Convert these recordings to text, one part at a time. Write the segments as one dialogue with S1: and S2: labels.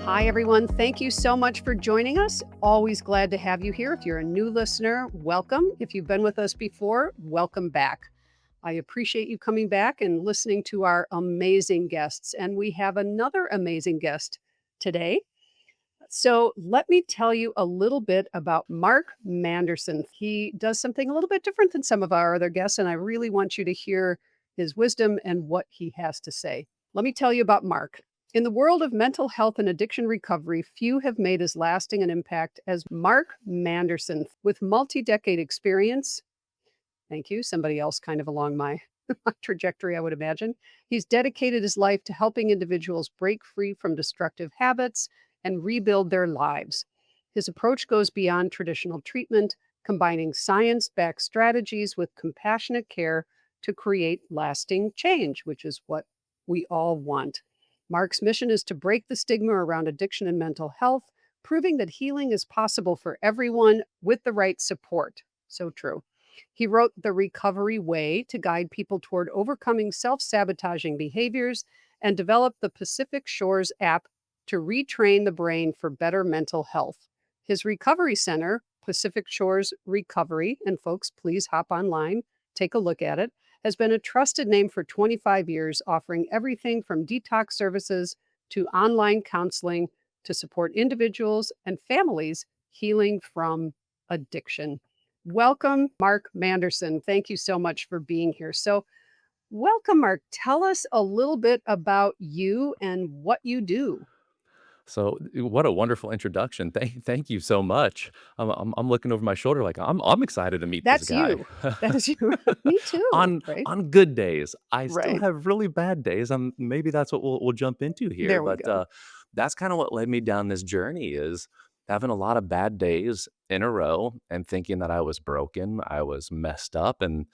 S1: Hi, everyone. Thank you so much for joining us. Always glad to have you here. If you're a new listener, welcome. If you've been with us before, welcome back. I appreciate you coming back and listening to our amazing guests. And we have another amazing guest today. So, let me tell you a little bit about Mark Manderson. He does something a little bit different than some of our other guests, and I really want you to hear his wisdom and what he has to say. Let me tell you about Mark. In the world of mental health and addiction recovery, few have made as lasting an impact as Mark Manderson. With multi decade experience, thank you, somebody else kind of along my, my trajectory, I would imagine. He's dedicated his life to helping individuals break free from destructive habits and rebuild their lives. His approach goes beyond traditional treatment, combining science backed strategies with compassionate care to create lasting change, which is what we all want. Mark's mission is to break the stigma around addiction and mental health, proving that healing is possible for everyone with the right support. So true. He wrote The Recovery Way to guide people toward overcoming self sabotaging behaviors and developed the Pacific Shores app to retrain the brain for better mental health. His recovery center, Pacific Shores Recovery, and folks, please hop online, take a look at it, has been a trusted name for 25 years, offering everything from detox services to online counseling to support individuals and families healing from addiction. Welcome, Mark Manderson. Thank you so much for being here. So, welcome, Mark. Tell us a little bit about you and what you do.
S2: So, what a wonderful introduction. Thank you so much. I'm looking over my shoulder like I'm excited to meet this
S1: That's
S2: guy.
S1: you. That is you. Me too,
S2: on
S1: right?
S2: on good days, I still
S1: Right.
S2: have really bad days. Maybe that's what we'll jump into here.
S1: There we
S2: But
S1: go.
S2: that's kind of what led me down this journey is having a lot of bad days in a row and thinking that I was broken, I was messed up, and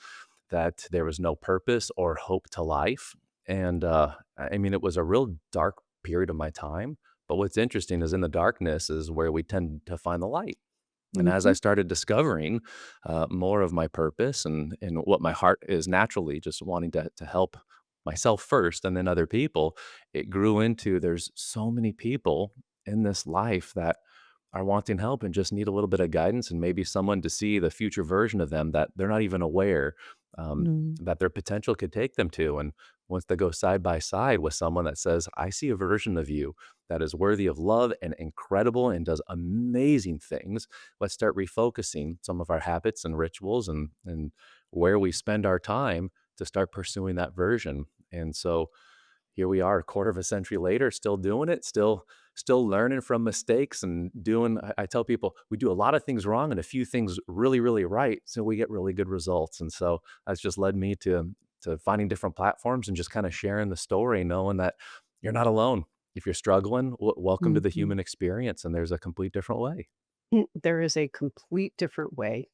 S2: that there was no purpose or hope to life. And I mean, it was a real dark period of my time. But what's interesting is in the darkness is where we tend to find the light. And as I
S1: Mhm.
S2: started discovering more of my purpose and what my heart is naturally just wanting to help myself first and then other people, it grew into there's so many people in this life that are wanting help and just need a little bit of guidance and maybe someone to see the future version of them that they're not even aware
S1: Mm.
S2: that their potential could take them to. And once they go side by side with someone that says, I see a version of you that is worthy of love and incredible and does amazing things, let's start refocusing some of our habits and rituals and where we spend our time to start pursuing that version. And so here we are a quarter of a century later, still doing it, still learning from mistakes and doing I tell people we do a lot of things wrong and a few things really, really right. So we get really good results. And so that's just led me to finding different platforms and just kind of sharing the story, knowing that you're not alone. If you're struggling, welcome to the
S1: Mhm.
S2: human experience. And there's a complete different way.
S1: There is a complete different way.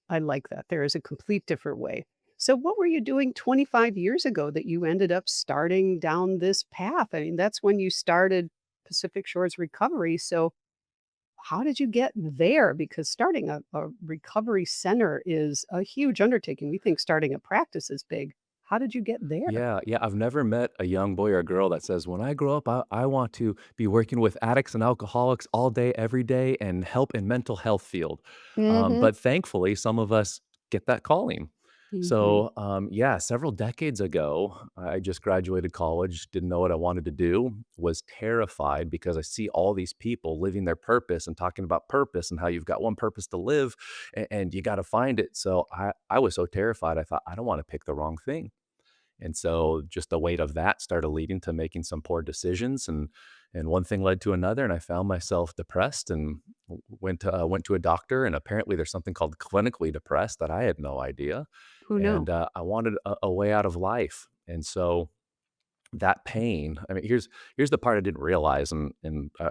S1: I like that. There is a complete different way. So, what were you doing 25 years ago that you ended up starting down this path? I mean, that's when you started Pacific Shores Recovery. So, how did you get there? Because starting a recovery center is a huge undertaking. We think starting a practice is big. How did you get there?
S2: Yeah, yeah. I've never met a young boy or girl that says, when I grow up, I want to be working with addicts and alcoholics all day, every day, and help in mental health field.
S1: Mhm.
S2: But thankfully, some of us get that calling.
S1: Mhm.
S2: So, yeah, several decades ago, I just graduated college, didn't know what I wanted to do, was terrified because I see all these people living their purpose and talking about purpose and how you've got one purpose to live and you got to find it. So I was so terrified. I thought, I don't want to pick the wrong thing. And so just the weight of that started leading to making some poor decisions and one thing led to another and I found myself depressed and went to a doctor and apparently there's something called clinically depressed that I had no idea.
S1: Who knew?
S2: And I wanted a way out of life. And so that pain, I mean, here's the part I didn't realize and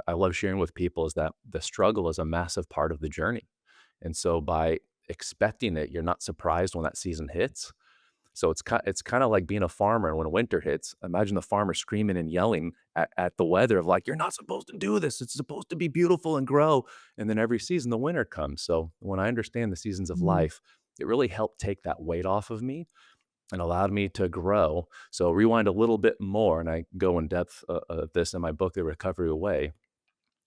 S2: I love sharing with people is that the struggle is a massive part of the journey. And so by expecting it, you're not surprised when that season hits. So it's kinda like being a farmer and when winter hits, imagine the farmer screaming and yelling at the weather of like, "You're not supposed to do this. It's supposed to be beautiful and grow." And then every season, the winter comes. So when I understand the seasons of
S1: Mm.
S2: life, it really helped take that weight off of me. and allowed me to grow. So rewind a little bit more, and I go in depth of this in my book, The Recovery Way.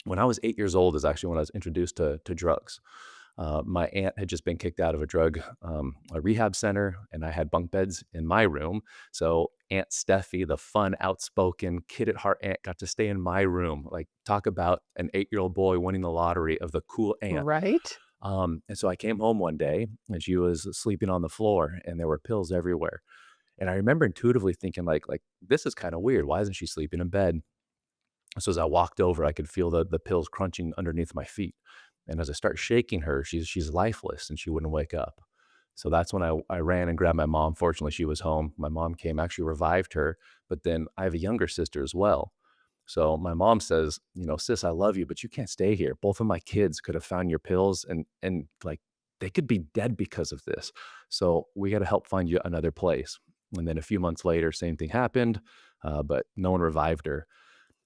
S2: When I was 8 years old is actually when I was introduced to drugs. My aunt had just been kicked out of a rehab center, and I had bunk beds in my room. So Aunt Steffi, the fun, outspoken, kid at heart aunt, got to stay in my room. Like, talk about an 8-year-old boy winning the lottery of the cool aunt.
S1: Right?
S2: And so I came home one day, and she was sleeping on the floor, and there were pills everywhere. And I remember intuitively thinking, like, this is kind of weird. Why isn't she sleeping in bed? So as I walked over, I could feel the pills crunching underneath my feet. And as I start shaking her, she's lifeless and she wouldn't wake up. So that's when I ran and grabbed my mom. Fortunately, she was home. My mom came, actually revived her. But then I have a younger sister as well. So my mom says, sis, I love you, but you can't stay here. Both of my kids could have found your pills, and like, they could be dead because of this. So we got to help find you another place. And then a few months later, same thing happened, but no one revived her.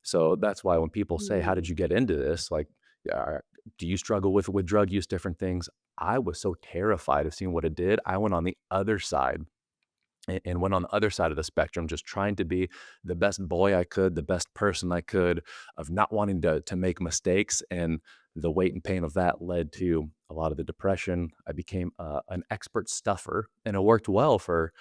S2: So that's why when people say, "How did
S1: Mm.
S2: you get into this?" Like, yeah, do you struggle with drug use, different things? I was so terrified of seeing what it did. I went on the other side and went on the other side of the spectrum, just trying to be the best boy I could, the best person I could, of not wanting to make mistakes. And the weight and pain of that led to a lot of the depression. I became an expert stuffer, and it worked well for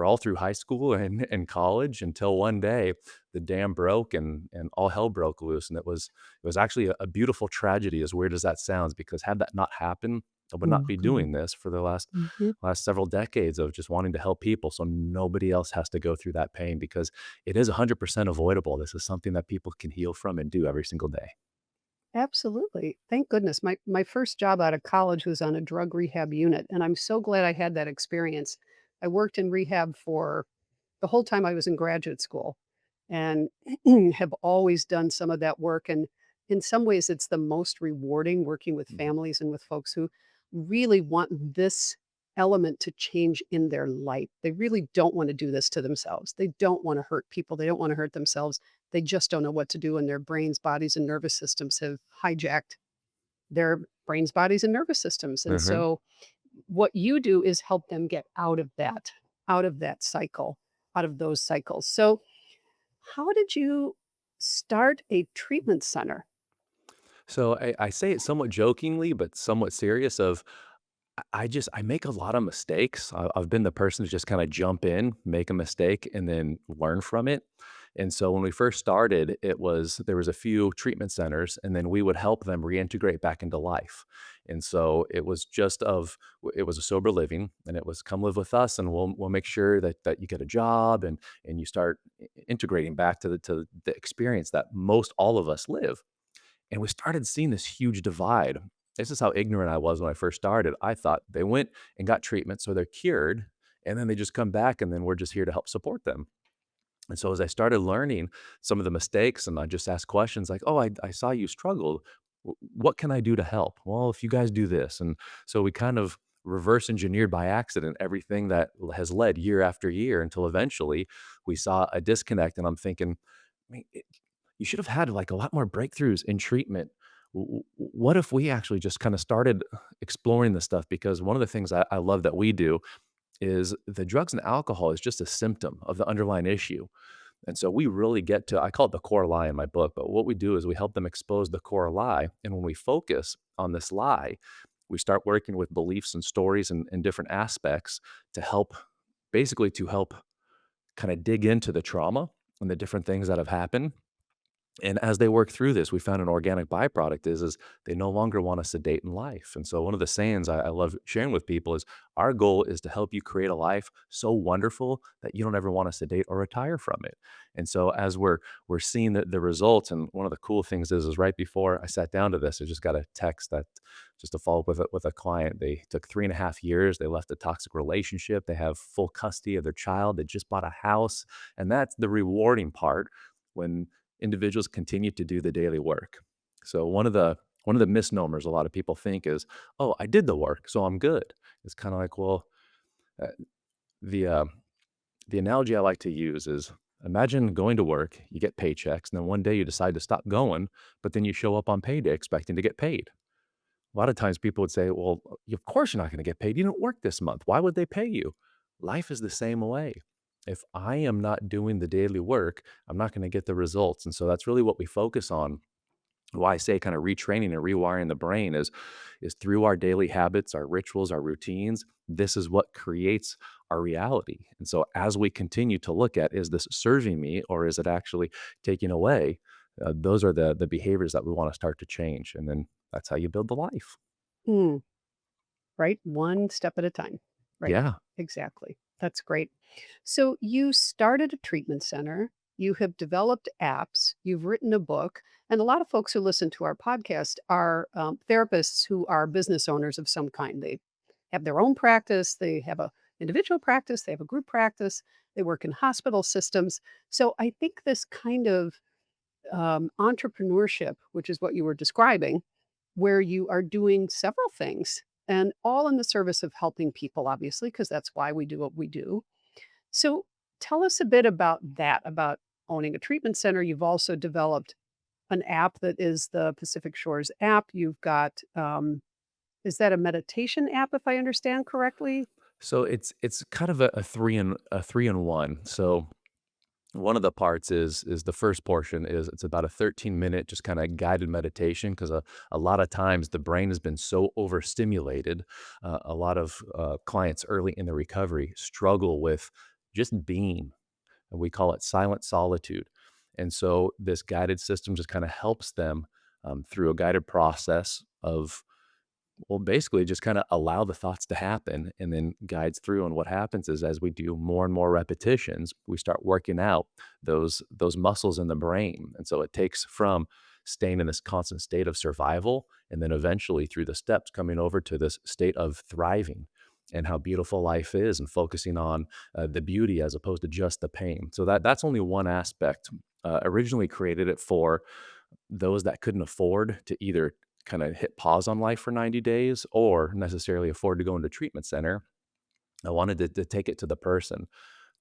S2: all through high school and college, until one day the dam broke and all hell broke loose. And it was actually a beautiful tragedy, as weird as that sounds, because had that not happened, I would not
S1: Oh,
S2: be
S1: good.
S2: doing this for the last
S1: Mhm.
S2: last several decades of just wanting to help people so nobody else has to go through that pain, because it is 100% avoidable. This is something that people can heal from and do every single day.
S1: Absolutely. Thank goodness. My first job out of college was on a drug rehab unit, and I'm so glad I had that experience. I worked in rehab for the whole time I was in graduate school and have always done some of that work. And in some ways, it's the most rewarding working with
S2: Mhm.
S1: families and with folks who really want this element to change in their life. They really don't want to do this to themselves. They don't want to hurt people. They don't want to hurt themselves. They just don't know what to do. And their brains, bodies, and nervous systems have hijacked their brains, bodies, and nervous systems. And
S2: Mhm.
S1: so what you do is help them get out of that cycle, out of those cycles. So, how did you start a treatment center?
S2: So I say it somewhat jokingly, but somewhat serious. I make a lot of mistakes. I've been the person to just kind of jump in, make a mistake, and then learn from it. And so when we first started, there was a few treatment centers, and then we would help them reintegrate back into life. And so it was a sober living, and it was, come live with us, and we'll make sure that you get a job, and you start integrating back to the experience that most all of us live. And we started seeing this huge divide. This is how ignorant I was when I first started. I thought they went and got treatment, so they're cured, and then they just come back, and then we're just here to help support them. And so as I started learning some of the mistakes, and I just asked questions like, "Oh, I saw you struggled. What can I do to help?" "Well, if you guys do this." And so we kind of reverse engineered by accident everything that has led year after year, until eventually we saw a disconnect. And I'm thinking, I mean, you should have had like a lot more breakthroughs in treatment. What if we actually just kind of started exploring this stuff? Because one of the things I love that we do is, the drugs and alcohol is just a symptom of the underlying issue. And so we really get to, I call it the core lie in my book, but what we do is we help them expose the core lie. And when we focus on this lie, we start working with beliefs and stories and different aspects to help, basically to help kind of dig into the trauma and the different things that have happened. And as they work through this, we found an organic byproduct is they no longer want to sedate in life. And so one of the sayings I love sharing with people is, our goal is to help you create a life so wonderful that you don't ever want to sedate or retire from it. And so as we're seeing the results, and one of the cool things is right before I sat down to this, I just got a text that, just to follow up with a client. They took 3.5 years. They left a toxic relationship. They have full custody of their child. They just bought a house. And that's the rewarding part, when individuals continue to do the daily work. So one of the misnomers a lot of people think is, "Oh, I did the work, so I'm good." It's kind of like, well, uh, the uh, the analogy I like to use is, imagine going to work, you get paychecks, and then one day you decide to stop going, but then you show up on payday expecting to get paid. A lot of times people would say, "Well, of course you're not going to get paid. You didn't work this month. Why would they pay you?" Life is the same way. If I am not doing the daily work, I'm not going to get the results. And so that's really what we focus on. Why I say kind of retraining and rewiring the brain is through our daily habits, our rituals, our routines. This is what creates our reality. And so as we continue to look at, is this serving me or is it actually taking away? Those are the behaviors that we want to start to change. And then that's how you build the life.
S1: Mm, right? One step at a time. Right.
S2: Yeah.
S1: Exactly. That's great. So you started a treatment center, you have developed apps, you've written a book, and a lot of folks who listen to our podcast are therapists who are business owners of some kind. They have their own practice, they have a individual practice, they have a group practice, they work in hospital systems. So I think this kind of entrepreneurship, which is what you were describing, where you are doing several things and all in the service of helping people, obviously, because that's why we do what we do. So tell us a bit about that, about owning a treatment center. You've also developed an app that is the Pacific Shores app. You've got, is that a meditation app, if I understand correctly?
S2: So it's kind of a three in one. So one of the parts is the first portion is it's about a 13-minute just kind of guided meditation because a lot of times the brain has been so overstimulated. A lot of clients early in the recovery struggle with just being, and we call it silent solitude. And so this guided system just kind of helps them through a guided process of, well, basically just kind of allow the thoughts to happen and then guides through. And what happens is as we do more and more repetitions, we start working out those muscles in the brain. And so it takes from staying in this constant state of survival and then eventually through the steps coming over to this state of thriving and how beautiful life is and focusing on the beauty as opposed to just the pain. So that's only one aspect. Originally created it for those that couldn't afford to either kind of hit pause on life for 90 days or necessarily afford to go into treatment center. I wanted to take it to the person.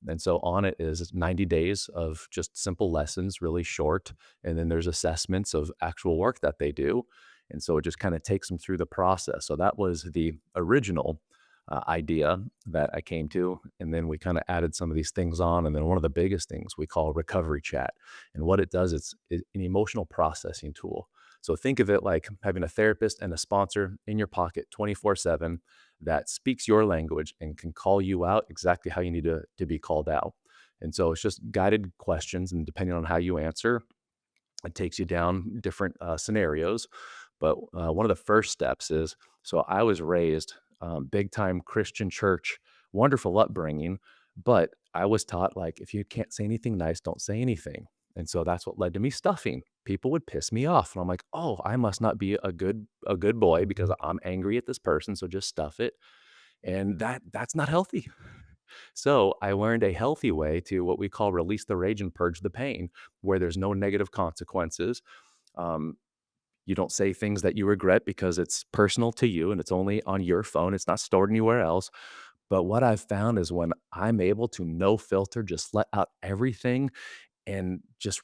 S2: And so on it is 90 days of just simple lessons, really short. And then there's assessments of actual work that they do. And so it just kind of takes them through the process. So that was the original idea that I came to. And then we kind of added some of these things on. And then one of the biggest things we call recovery chat. And what it does, it's an emotional processing tool. So think of it like having a therapist and a sponsor in your pocket 24/7 that speaks your language and can call you out exactly how you need to be called out. And so it's just guided questions. And depending on how you answer, it takes you down different scenarios. But one of the first steps is, so I was raised big time Christian church, wonderful upbringing, but I was taught like if you can't say anything nice, don't say anything. And so that's what led to me stuffing. People would piss me off, and I'm like, oh, I must not be a good boy because I'm angry at this person, so just stuff it. And that's not healthy. So I learned a healthy way to what we call release the rage and purge the pain, where there's no negative consequences. Um, you don't say things that you regret because it's personal to you and it's only on your phone. It's not stored anywhere else. But what I've found is when I'm able to no filter, just let out everything and just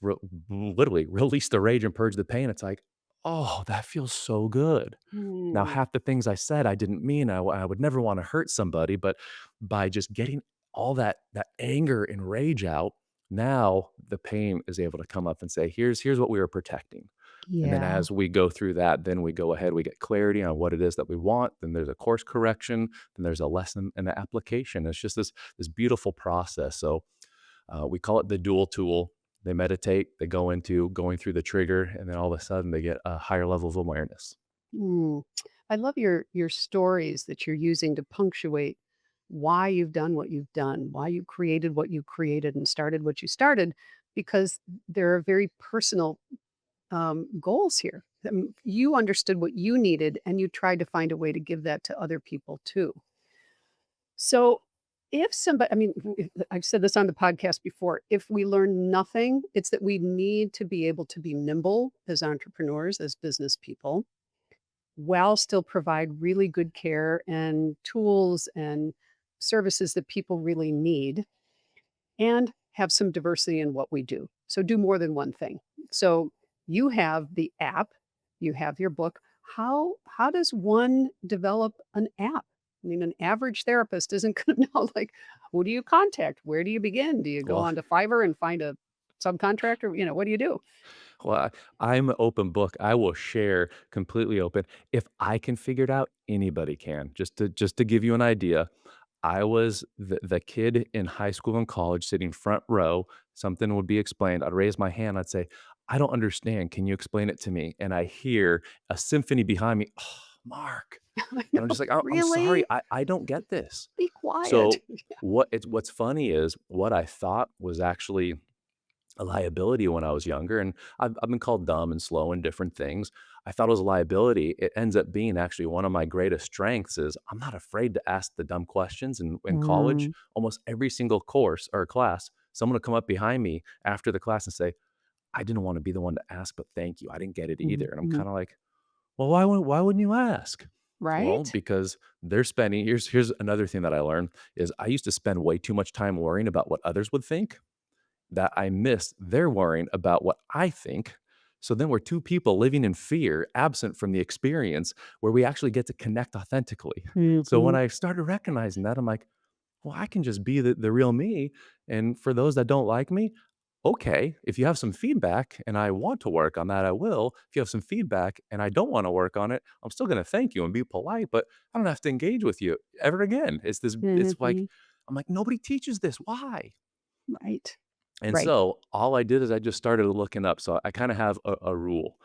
S2: literally release the rage and purge the pain, it's like, oh, that feels so good. Now,
S1: Hmm.
S2: half the things I said, I didn't mean. I would never wanna hurt somebody, but by just getting all that anger and rage out, now the pain is able to come up and say, "Here's what we were protecting." And then
S1: Yeah.
S2: as we go through that, then we go ahead, we get clarity on what it is that we want, then there's a course correction, then there's a lesson and an application. It's just this beautiful process. So, we call it the dual tool. They meditate, they go into going through the trigger, and then all of a sudden they get a higher level of awareness.
S1: Mm. I love your stories that you're using to punctuate why you've done what you've done, why you created what you created and started what you started, because there are very personal goals here. You understood what you needed and you tried to find a way to give that to other people too. So, if somebody, I mean, I've said this on the podcast before, if we learn nothing, it's that we need to be able to be nimble as entrepreneurs, as business people, while still provide really good care and tools and services that people really need and have some diversity in what we do. So do more than one thing. So you have the app, you have your book. How does one develop an app? I mean, an average therapist isn't going to know, like, who do you contact? Where do you begin? Do you go
S2: Well,
S1: on to Fiverr and find a subcontractor? What do you do?
S2: well, I'm an open book. I will share completely open. If I can figure it out, anybody can. Just to give you an idea, I was the kid in high school and college sitting front row. Something would be explained. I'd raise my hand. I'd say, "I don't understand. Can you explain it to me?" And I hear a symphony behind me. Oh, Mark.
S1: I
S2: And I'm
S1: know.
S2: just like, I'm sorry.
S1: Really?
S2: I don't get this.
S1: Be quiet.
S2: So what's funny is what I thought was actually a liability when I was younger, and I've been called dumb and slow and different things. I thought it was a liability. It ends up being actually one of my greatest strengths is I'm not afraid to ask the dumb questions. In college,
S1: Mm,
S2: almost every single course or class, someone would come up behind me after the class and say, "I didn't want to be the one to ask, but thank you. I didn't get it either."
S1: mhm,
S2: And I'm
S1: mhm.
S2: kind of like, "Well, why wouldn't you ask?" Well,
S1: Right?
S2: because they're spending here's another thing that I learned is I used to spend way too much time worrying about what others would think that I missed their worrying about what I think. So then we're two people living in fear, absent from the experience where we actually get to connect authentically. So when
S1: Mhm,
S2: I started recognizing that, I'm like, well, I can just be the real me. And for those that don't like me, okay, if you have some feedback and I want to work on that, I will. If you have some feedback and I don't want to work on it, I'm still going to thank you and be polite, but I don't have to engage with you ever again. It's like,
S1: mhm.
S2: I'm like, nobody teaches this. Why?
S1: Right,
S2: And
S1: right.
S2: so all I did is I just started looking up. So I kind of have a rule.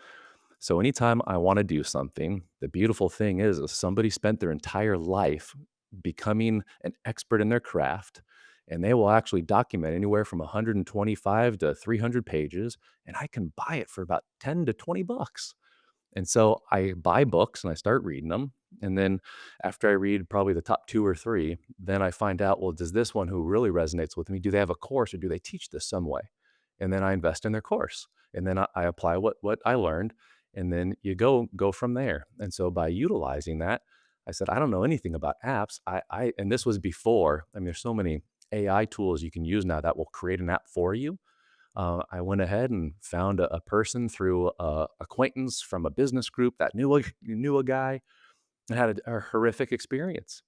S2: So anytime I want to do something, the beautiful thing is somebody spent their entire life becoming an expert in their craft, and they will actually document anywhere from 125 to 300 pages, and I can buy it for about 10 to 20 bucks. And so I buy books and I start reading them. And then after I read probably the top 2 or 3, then I find out, well, does this one who really resonates with me, do they have a course or do they teach this some way? And then I invest in their course. And then I apply what I learned. And then you go from there. And so by utilizing that, I said, I don't know anything about apps. I and this was before. I mean, there's so many AI tools you can use now that will create an app for you. I went ahead and found a person through a acquaintance from a business group that knew a guy and had a horrific experience.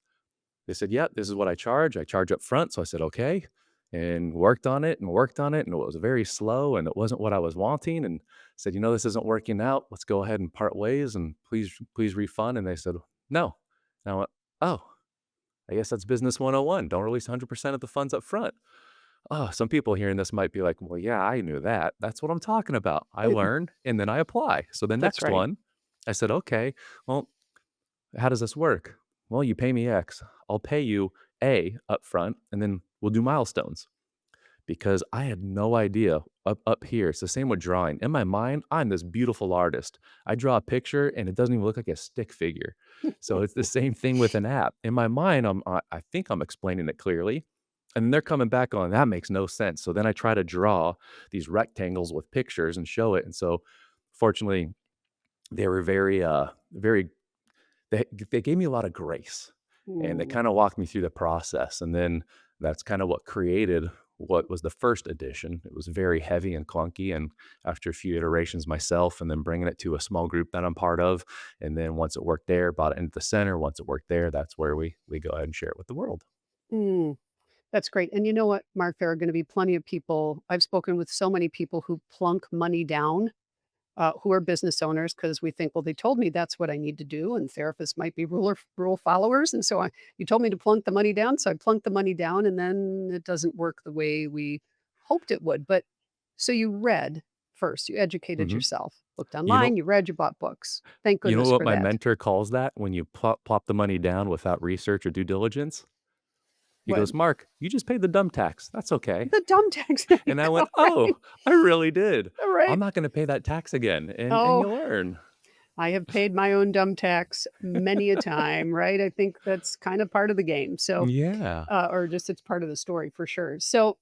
S2: They said, "Yeah, this is what I charge. I charge up front." So I said, "Okay," and worked on it and worked on it, and it was very slow and it wasn't what I was wanting. And said, "This isn't working out. Let's go ahead and part ways and please refund." And they said, "No." And I went, "Oh, I guess that's business 101. Don't release 100% of the funds up front." Oh, some people hearing this might be like, "Well, yeah, I knew that. That's what I'm talking about. I
S1: Uh,
S2: learn and then I apply." So the
S1: that's
S2: next
S1: right.
S2: one, I said, "Okay, well, how does this work?" "Well, you pay me X. I'll pay you A upfront, and then we'll do milestones." Because I had no idea up here. It's the same with drawing. In my mind, I'm this beautiful artist. I draw a picture and it doesn't even look like a stick figure. So it's the same thing with an app. In my mind, I think I'm explaining it clearly. And they're coming back on that makes no sense. So then I try to draw these rectangles with pictures and show it. And so fortunately, they were very they gave me a lot of grace, and they
S1: Mm,
S2: kinda walked me through the process, and then that's kinda what created what was the first edition. It was very heavy and clunky, and after a few iterations myself and then bringing it to a small group that I'm part of, and then once it worked there, brought it into the center, once it worked there, that's where we go ahead and share it with the world.
S1: mm. That's great. And you know what, Mark? There are going to be plenty of people. I've spoken with so many people who plunk money down, who are business owners, because we think, well, they told me that's what I need to do, and therapists might be rule followers, and so you told me to plunk the money down, so I plunked the money down, and then it doesn't work the way we hoped it would. But so you read first, you educated
S2: Mhm.
S1: yourself, looked
S2: You know
S1: online, you read, you bought books. Thank
S2: you know
S1: goodness
S2: what
S1: for
S2: my
S1: that.
S2: mentor calls that when you plop the money down without research or due diligence? He
S1: What
S2: goes, "Mark, you just paid the dumb tax. That's okay."
S1: the dumb tax?
S2: And I went,
S1: All right,
S2: "Oh, I really did.
S1: all
S2: I'm
S1: right.
S2: not gonna pay that tax again," and
S1: Oh,
S2: you learn.
S1: I have paid my own dumb tax many a time, right? I think that's kind of part of the game. So,
S2: Yeah.
S1: or just it's part of the story for sure. So,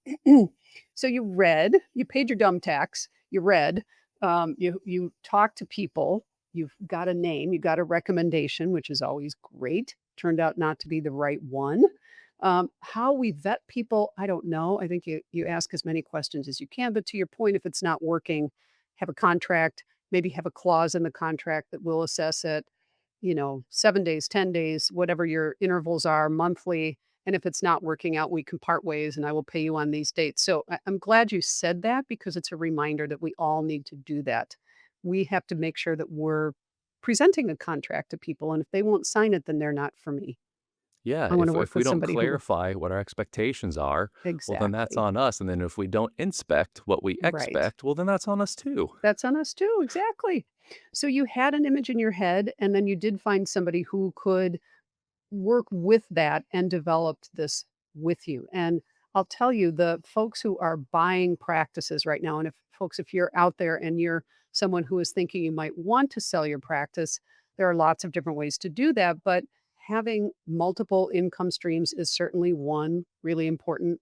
S1: so you read, you paid your dumb tax, you read, you talked to people, you've got a name, you got a recommendation, which is always great. Turned out not to be the right one. How we vet people, I don't know. I think you ask as many questions as you can, but to your point, if it's not working, have a contract, maybe have a clause in the contract that will assess it. 7 days, 10 days, whatever your intervals are monthly. And if it's not working out, we can part ways and I will pay you on these dates. So I'm glad you said that because it's a reminder that we all need to do that. We have to make sure that we're presenting a contract to people. And if they won't sign it, then they're not for me.
S2: Yeah,
S1: I want to
S2: if
S1: work
S2: we
S1: with
S2: don't
S1: somebody who will.
S2: clarify what our expectations are, well, then that's
S1: Exactly.
S2: on us, and then if we don't inspect what we
S1: Right.
S2: expect, well, then that's on us too.
S1: That's on us too. Exactly. So you had an image in your head, and then you did find somebody who could work with that and developed this with you. And I'll tell you, the folks who are buying practices right now, and if you're out there and you're someone who is thinking you might want to sell your practice, there are lots of different ways to do that. But having multiple income streams is certainly one really important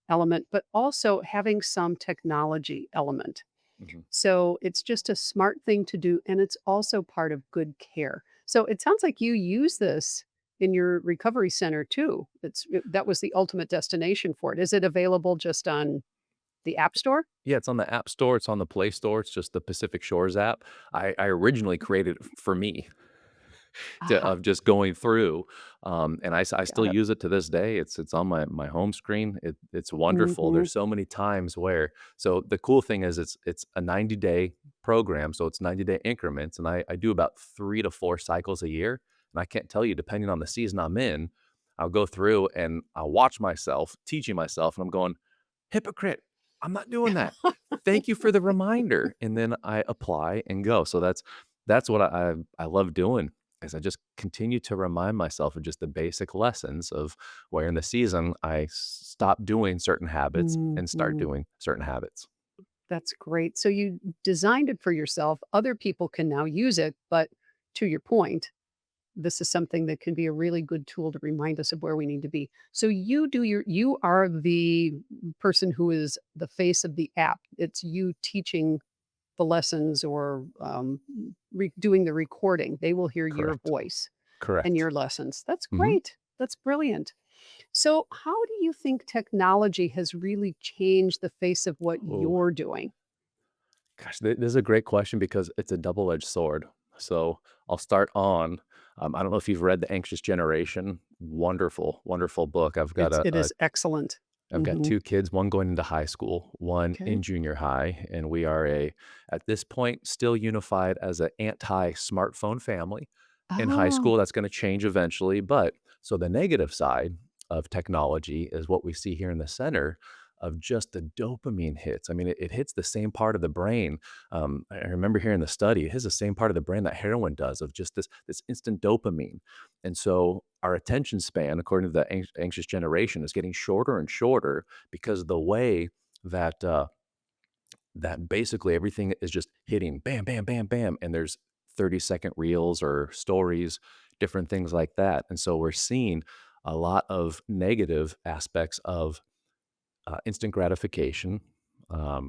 S1: element, but also having some technology element.
S2: Mhm.
S1: So it's just a smart thing to do, and it's also part of good care. So it sounds like you use this in your recovery center too. That was the ultimate destination for it. Is it available just on the App Store?
S2: Yeah, it's on the App Store, it's on the Play Store, it's just the Pacific Shores app. I originally created it for me. To
S1: Aha,
S2: of just going through, and I still
S1: got it.
S2: use it to this day. It's on my home screen. It's wonderful.
S1: Mhm.
S2: There's so many times where so the cool thing is it's a 90-day program, so it's 90-day increments, and I do about 3 to 4 cycles a year, and I can't tell you, depending on the season I'm in, I'll go through and I'll watch myself teaching myself, and I'm going, "Hypocrite, I'm not doing that. Thank you for the reminder," and then I apply and go. So that's what I love doing is I just continue to remind myself of just the basic lessons of where in the season I stop doing certain habits and start
S1: Mhm.
S2: doing certain habits.
S1: That's great. So you designed it for yourself. Other people can now use it, but to your point, this is something that can be a really good tool to remind us of where we need to be. So you are the person who is the face of the app. It's you teaching the lessons or doing the recording. They will hear your
S2: Correct.
S1: voice and
S2: Correct.
S1: your lessons. That's
S2: Mhm.
S1: great. That's brilliant. So, how do you think technology has really changed the face of what
S2: Oh,
S1: you're doing?
S2: gosh, this is a great question because it's a double-edged sword. So I'll start on. I don't know if you've read The Anxious Generation. Wonderful, wonderful book.
S1: It is excellent.
S2: I've got
S1: Mhm.
S2: 2 kids, one going into high school, one
S1: Okay.
S2: in junior high, and we are at this point, still unified as an anti-smartphone family. In high
S1: Oh.
S2: school, that's gonna change eventually, but so the negative side of technology is what we see here in the center of just the dopamine hits. I mean, it hits the same part of the brain. I remember hearing the study, it hits the same part of the brain that heroin does of just this instant dopamine. And so our attention span, according to the anxious generation, is getting shorter and shorter because the way that that basically everything is just hitting bam, bam, bam, bam, and there's 30-second reels or stories, different things like that. And so we're seeing a lot of negative aspects of instant gratification.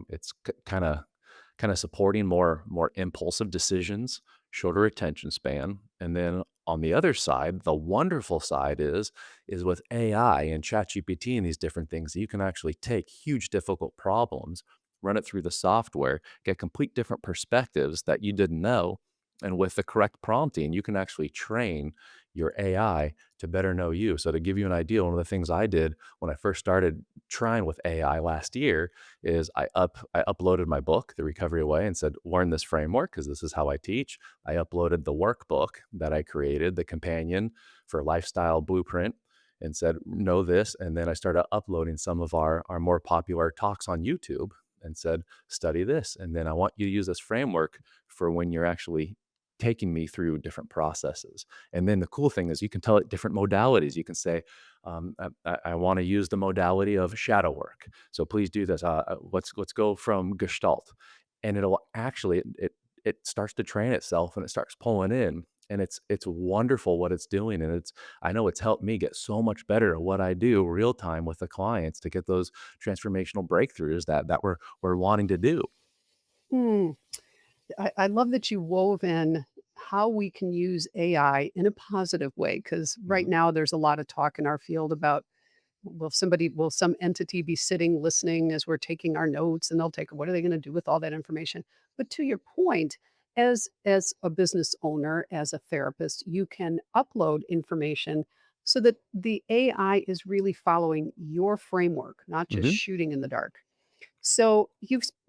S2: It's kind of supporting more impulsive decisions, shorter attention span, and then on the other side, the wonderful side is with AI and ChatGPT and these different things, you can actually take huge difficult problems, run it through the software, get complete different perspectives that you didn't know, and with the correct prompting, you can actually train your AI to better know you. So to give you an idea, one of the things I did when I first started trying with AI last year is I uploaded my book, The Recovery Way, and said, learn this framework because this is how I teach. I uploaded the workbook that I created, the companion for lifestyle blueprint, and said, know this. And then I started uploading some of our more popular talks on YouTube and said, study this. And then I want you to use this framework for when you're actually taking me through different processes. And then the cool thing is you can tell it different modalities. You can say, I want to use the modality of shadow work. So please do this. Let's go from Gestalt, and it'll actually it starts to train itself and it starts pulling in, and it's wonderful what it's doing, and it's I know it's helped me get so much better at what I do real time with the clients to get those transformational breakthroughs that we're wanting to do.
S1: Hmm. I love that you wove in how we can use AI in a positive way because right
S2: Mhm.
S1: now there's a lot of talk in our field about will some entity be sitting listening as we're taking our notes and they'll take what are they going to do with all that information? But to your point, As a business owner, as a therapist, you can upload information so that the AI is really following your framework, not just
S2: Mhm.
S1: shooting in the dark. So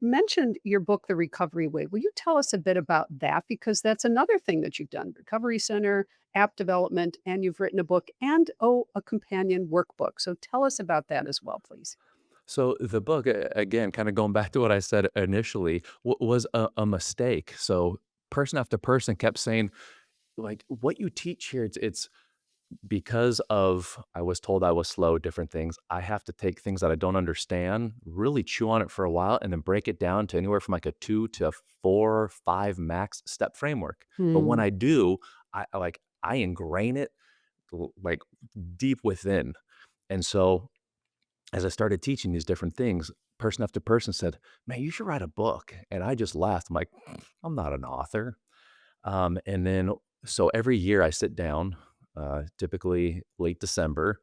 S1: mentioned your book, The Recovery Way. Will you tell us a bit about that? Because that's another thing that you've done: Recovery Center, app development, and you've written a book and, oh, a companion workbook. So tell us about that as well, please.
S2: So the book, again, kind of going back to what I said initially, was a mistake. So person after person kept saying, like, what you teach here, it's because of I was told I was slow, different things. I have to take things that I don't understand, really chew on it for a while, and then break it down to anywhere from like a 2 to 4, 5 max step framework. But when
S1: Hmm.
S2: I do, I ingrain it like deep within. And so as I started teaching these different things, person after person said, "Man, you should write a book." And I just laughed. I'm like, I'm not an author. And then, so every year I sit down, typically late December,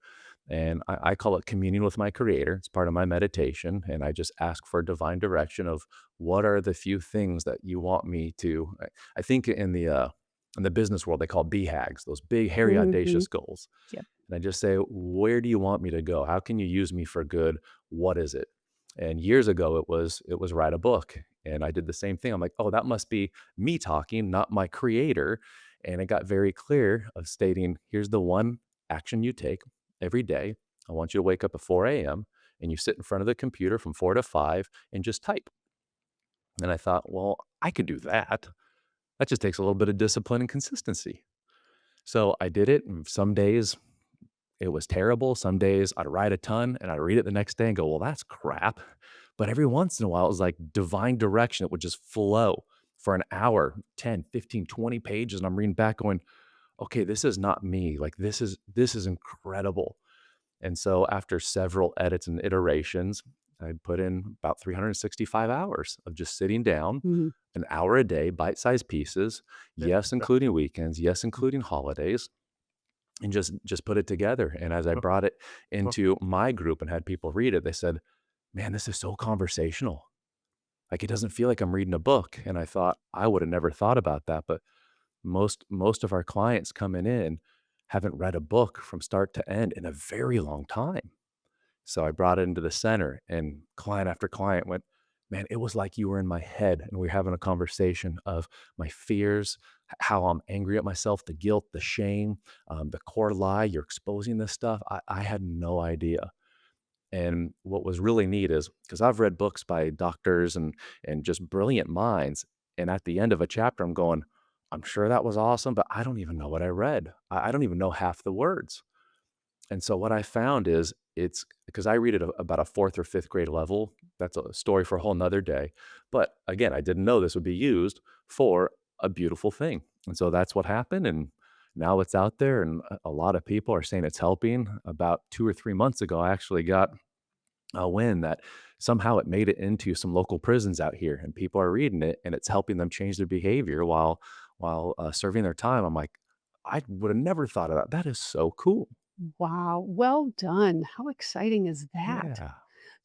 S2: and I call it communion with my creator. It's part of my meditation. And I just ask for divine direction of what are the few things that you want me to. I think in the business world, they call BHAGs, those big, hairy,
S1: Hmm.
S2: audacious goals.
S1: Yep.
S2: And I just say, where do you want me to go? How can you use me for good? What is it? And years ago, it was write a book. And I did the same thing. I'm like, oh, that must be me talking, not my creator. And it got very clear of stating, here's the one action you take every day. I want you to wake up at 4 a.m. and you sit in front of the computer from 4 to 5 and just type. And I thought, well, I could do that. That just takes a little bit of discipline and consistency. So I did it. And some days it was terrible. Some days I'd write a ton and I'd read it the next day and go, well, that's crap. But every once in a while, it was like divine direction. It would just flow for an hour, 10, 15, 20 pages. And I'm reading back going, okay, this is not me. Like this is incredible. And so after several edits and iterations, I put in about 365 hours of just sitting down,
S1: Hmm.
S2: an hour a day, bite-sized pieces, yes, including weekends, yes, including holidays, and just put it together. And as I brought it into my group and had people read it, they said, "Man, this is so conversational. Like it doesn't feel like I'm reading a book." And I thought I would have never thought about that, but most of our clients coming in haven't read a book from start to end in a very long time. So I brought it into the center, and client after client went, "Man, it was like you were in my head and we were having a conversation of my fears, how I'm angry at myself, the guilt, the shame, the core lie. You're exposing this stuff. I had no idea." And what was really neat is because I've read books by doctors and just brilliant minds. And at the end of a chapter, I'm going, I'm sure that was awesome, but I don't even know what I read. I don't even know half the words. And so what I found is it's because I read it about a fourth or fifth grade level. That's a story for a whole nother day. But again, I didn't know this would be used for a beautiful thing. And so that's what happened. And now it's out there, and a lot of people are saying it's helping. About 2 or 3 months ago, I actually got a win that somehow it made it into some local prisons out here, and people are reading it, and it's helping them change their behavior while serving their time. I'm like, I would have never thought of that. That is so cool.
S1: Wow. Well done. How exciting is that?
S2: Yeah.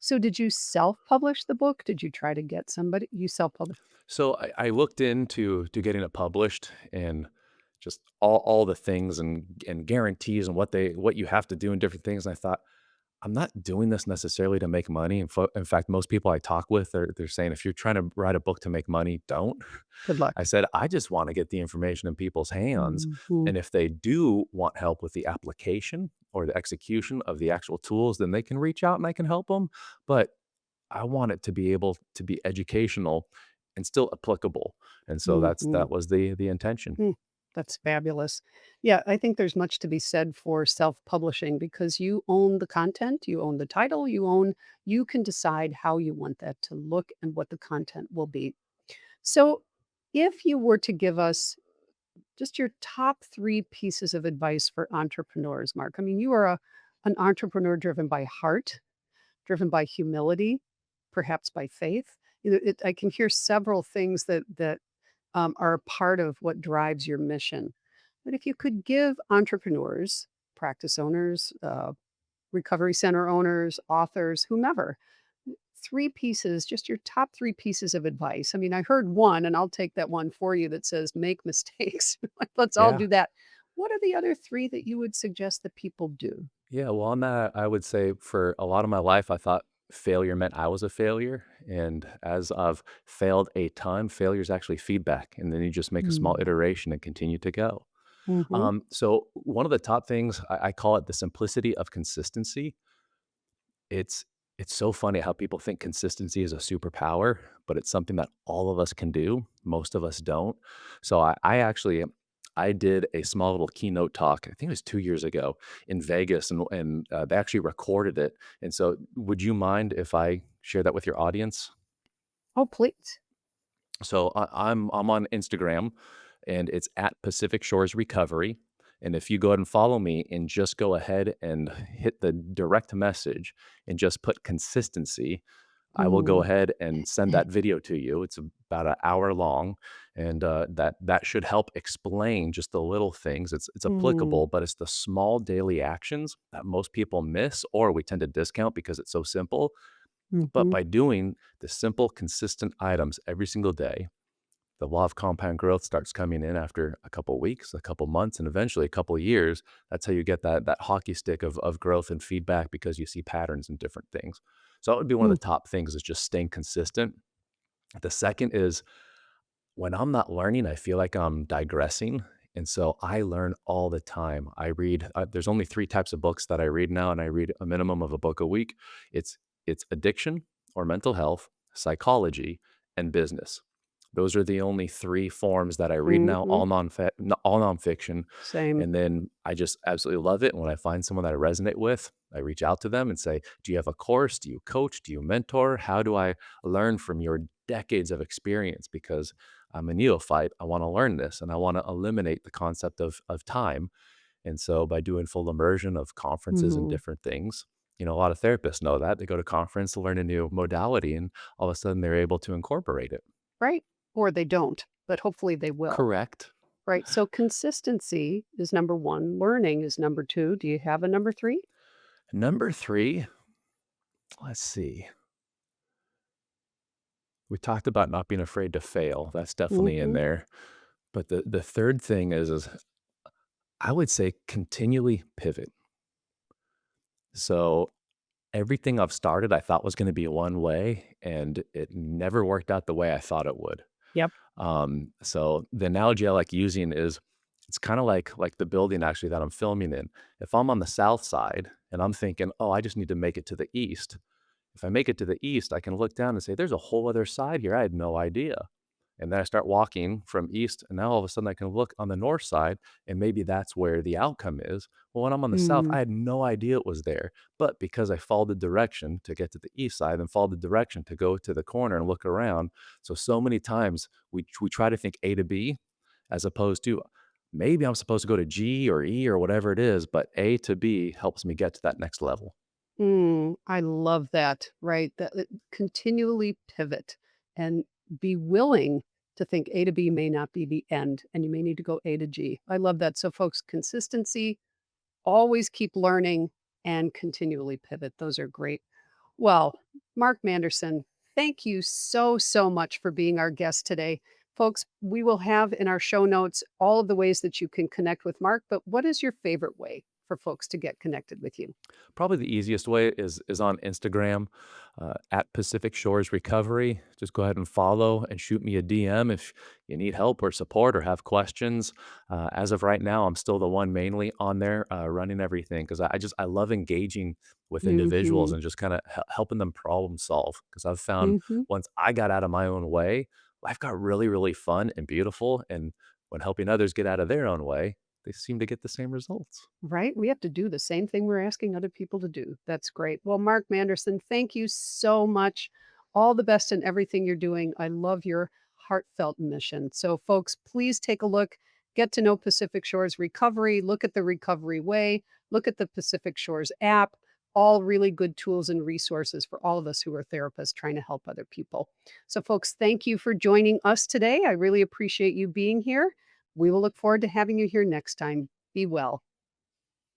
S1: So, did you self publish the book? Did you try to get somebody? You self published?
S2: So I looked into to getting it published and just all the things and guarantees and what you have to do and different things. And I thought, I'm not doing this necessarily to make money. In fact, most people I talk with, they're saying if you're trying to write a book to make money, don't.
S1: Good
S2: I
S1: luck.
S2: said, I just want to get the information in people's hands.
S1: Mhm.
S2: And if they do want help with the application or the execution of the actual tools, then they can reach out and I can help them. But I want it to be able to be educational and still applicable. And so
S1: Mhm.
S2: that was the intention.
S1: Mm, that's fabulous. Yeah, I think there's much to be said for self-publishing because you own the content, you own the title, you can decide how you want that to look and what the content will be. So, if you were to give us just your top 3 pieces of advice for entrepreneurs, Mark. I mean, you are an entrepreneur driven by heart, driven by humility, perhaps by faith. I can hear several things that are a part of what drives your mission. But if you could give entrepreneurs, practice owners, recovery center owners, authors, whomever, three pieces, just your top three pieces of advice. I mean, I heard one, and I'll take that one for you that says make mistakes. Like, let's all
S2: Yeah.
S1: do that. What are the other three that you would suggest that people do?
S2: Yeah, well, on that, I would say for a lot of my life, I thought failure meant I was a failure. And as I've failed a ton, failure is actually feedback. And then you just make a small
S1: Mm.
S2: iteration and continue to go.
S1: Mhm.
S2: So, one of the top things I call it the simplicity of consistency. It's it's so funny how people think consistency is a superpower, but it's something that all of us can do. Most of us don't. So I actually I did a small little keynote talk. I think it was 2 years ago in Vegas, and they actually recorded it. And so, would you mind if I share that with your audience?
S1: Oh, please.
S2: So I'm on Instagram, and it's at Pacific Shores Recovery. And if you go ahead and follow me and just go ahead and hit the direct message and just put consistency, I will go
S1: Mm.
S2: ahead and send that video to you. It's about an hour long, and that should help explain just the little things. It's
S1: Mm.
S2: applicable, but it's the small daily actions that most people miss or we tend to discount because it's so simple. But
S1: Mhm.
S2: by doing the simple, consistent items every single day, the law of compound growth starts coming in after a couple weeks, a couple months, and eventually a couple years. That's how you get that hockey stick of growth and feedback because you see patterns in different things. So that would be one of
S1: Mm.
S2: the top things is just staying consistent. The second is when I'm not learning, I feel like I'm digressing. And so I learn all the time. I read, there's only three types of books that I read now, and I read a minimum of a book a week. It's, it's addiction or mental health, psychology, and business. Those are the only three forms that I read now,
S1: Mhm.
S2: all nonfiction.
S1: Same.
S2: And then I just absolutely love it. And when I find someone that I resonate with, I reach out to them and say, do you have a course? Do you coach? Do you mentor? How do I learn from your decades of experience? Because I'm a neophyte. I want to learn this and I want to eliminate the concept of time. And so by doing full immersion of conferences and
S1: Mhm.
S2: different things, a lot of therapists know that. They go to conference to learn a new modality and all of a sudden they're able to incorporate it.
S1: Right? Or they don't, but hopefully they will.
S2: Correct.
S1: Right, so consistency is number 1, learning is number 2. Do you have a number 3?
S2: Number three, let's see. We talked about not being afraid to fail. That's definitely in
S1: Mhm.
S2: there. But the third thing is I would say continually pivot. So everything I've started, I thought was gonna be one way, and it never worked out the way I thought it would.
S1: Yep.
S2: So the analogy I like using is it's kinda like the building actually that I'm filming in. If I'm on the south side and I'm thinking, "Oh, I just need to make it to the east," if I make it to the east, I can look down and say, "There's a whole other side here. I had no idea." And then I start walking from east, and now all of a sudden I can look on the north side, and maybe that's where the outcome is. Well, when I'm on the south,
S1: Mm.
S2: I had no idea it was there. But because I followed the direction to get to the east side and followed the direction to go to the corner and look around. So many times we try to think A to B as opposed to maybe I'm supposed to go to G or E or whatever it is, but A to B helps me get to that next level.
S1: I love that, right? That continually pivot and be willing to think A to B may not be the end, and you may need to go A to G. I love that. So folks, consistency, always keep learning, and continually pivot. Those are great. Well, Mark Manderson, thank you so, so much for being our guest today. Folks, we will have in our show notes all of the ways that you can connect with Mark, but what is your favorite way for folks to get connected with you?
S2: Probably the easiest way is on Instagram, at Pacific Shores Recovery. Just go ahead and follow and shoot me a DM if you need help or support or have questions. As of right now, I'm still the one mainly on there running everything because I love engaging with individuals
S1: Mhm.
S2: and just kind of helping them problem solve. Because I've found
S1: Mhm.
S2: once I got out of my own way, life got really really fun and beautiful. And when helping others get out of their own way, they seem to get the same results.
S1: Right? We have to do the same thing we're asking other people to do. That's great. Well, Mark Manderson, thank you so much. All the best in everything you're doing. I love your heartfelt mission. So, folks, please take a look, get to know Pacific Shores Recovery, look at the Recovery Way, look at the Pacific Shores app. All really good tools and resources for all of us who are therapists trying to help other people. So, folks, thank you for joining us today. I really appreciate you being here. We will look forward to having you here next time. Be well.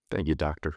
S2: Thank you, doctor.